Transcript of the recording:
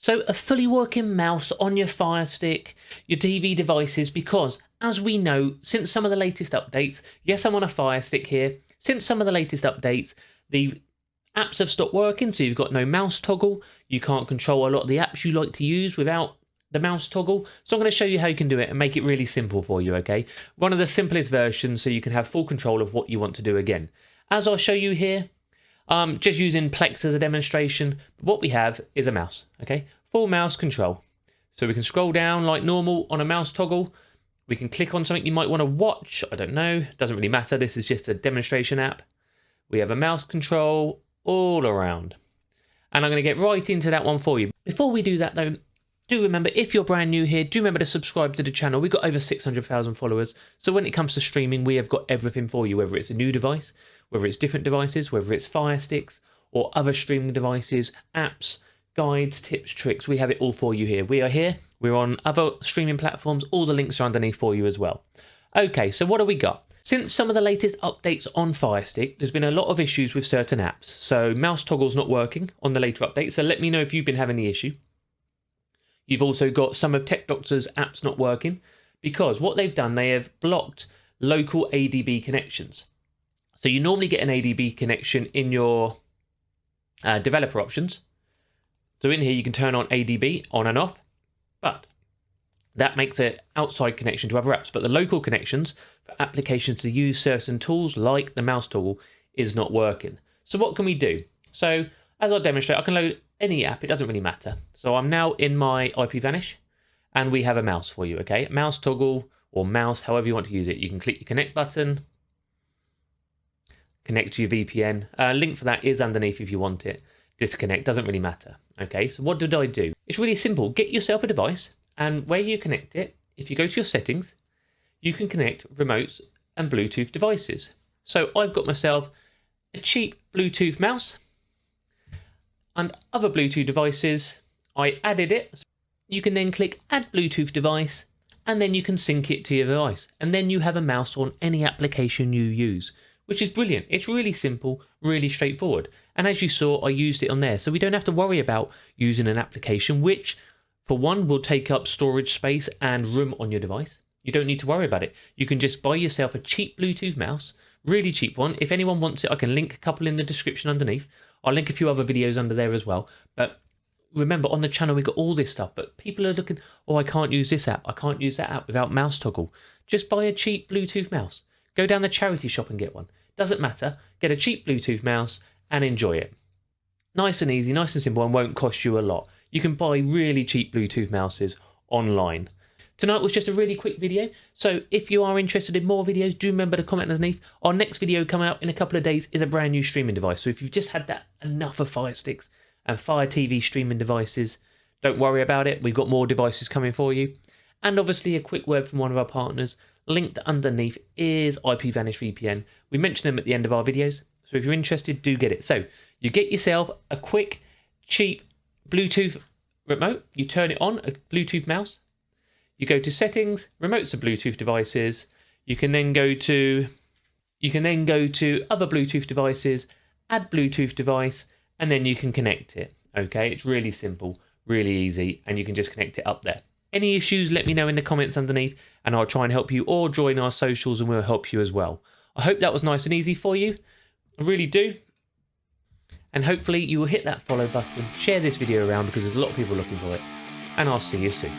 So a fully working mouse on your Firestick, your TV devices, because as we know, since some of the latest updates, yes, I'm on a Firestick here, since some of the latest updates, the apps have stopped working, so you've got no mouse toggle, you can't control a lot of the apps you like to use without the mouse toggle. So I'm going to show you how you can do it and make it really simple for you, okay? One of the simplest versions so you can have full control of what you want to do again. As I'll show you here, just using Plex as a demonstration, what we have is a mouse, okay? Full mouse control. So we can scroll down like normal on a mouse toggle. We can click on something you might want to watch. I don't know, doesn't really matter. This is just a demonstration app. We have a mouse control all around. And I'm going to get right into that one for you. Before we do that though, do remember, if you're brand new here, do remember to subscribe to the channel. We've got over 600,000 followers. So when it comes to streaming, we have got everything for you, whether it's a new device, whether it's different devices, whether it's Fire Sticks or other streaming devices, apps, guides, tips, tricks. We have it all for you here. We are here. We're on other streaming platforms. All the links are underneath for you as well. Okay, so what do we got? Since some of the latest updates on Firestick, there's been a lot of issues with certain apps. So mouse toggle's not working on the later updates. So let me know if you've been having the issue. You've also got some of Tech Doctor's apps not working because what they've done, they have blocked local ADB connections. So you normally get an ADB connection in your developer options. So in here you can turn on ADB on and off, but that makes an outside connection to other apps. But the local connections for applications to use certain tools like the mouse toggle is not working. So what can we do? So as I'll demonstrate, I can load any app, it doesn't really matter. So I'm now in my IPVanish and we have a mouse for you, okay? Mouse toggle or mouse, however you want to use it. You can click your connect button, connect to your VPN. Link for that is underneath if you want it. Disconnect, doesn't really matter. Okay, so what did I do? It's really simple. Get yourself a device and where you connect it, if you go to your settings, you can connect remotes and Bluetooth devices. So I've got myself a cheap Bluetooth mouse and other Bluetooth devices. I added it. You can then click add Bluetooth device and then you can sync it to your device. And then you have a mouse on any application you use, which is brilliant. It's really simple, really straightforward. And as you saw, I used it on there. So we don't have to worry about using an application, which for one will take up storage space and room on your device. You don't need to worry about it. You can just buy yourself a cheap Bluetooth mouse, really cheap one. If anyone wants it, I can link a couple in the description underneath. I'll link a few other videos under there as well. But remember, on the channel, we've got all this stuff. But people are looking, oh, I can't use this app. I can't use that app without mouse toggle. Just buy a cheap Bluetooth mouse. Go down the charity shop and get one. Doesn't matter. Get a cheap Bluetooth mouse and enjoy it. Nice and easy, nice and simple, and won't cost you a lot. You can buy really cheap Bluetooth mouses online. Tonight was just a really quick video, so if you are interested in more videos, do remember to comment underneath. Our next video coming up in a couple of days is a brand new streaming device. So if you've just had that enough of Fire Sticks and Fire TV streaming devices, don't worry about it. We've got more devices coming for you. And obviously a quick word from one of our partners. Linked underneath is IPVanish VPN. We mention them at the end of our videos. So if you're interested, do get it. So you get yourself a quick, cheap Bluetooth remote. You turn it on, a Bluetooth mouse. You go to settings, remotes of Bluetooth devices. You can then go to other Bluetooth devices, add Bluetooth device, and then you can connect it. Okay, it's really simple, really easy, and you can just connect it up there. Any issues, let me know in the comments underneath, and I'll try and help you, or join our socials and we'll help you as well. I hope that was nice and easy for you. I really do. And hopefully you will hit that follow button, share this video around because there's a lot of people looking for it, and I'll see you soon.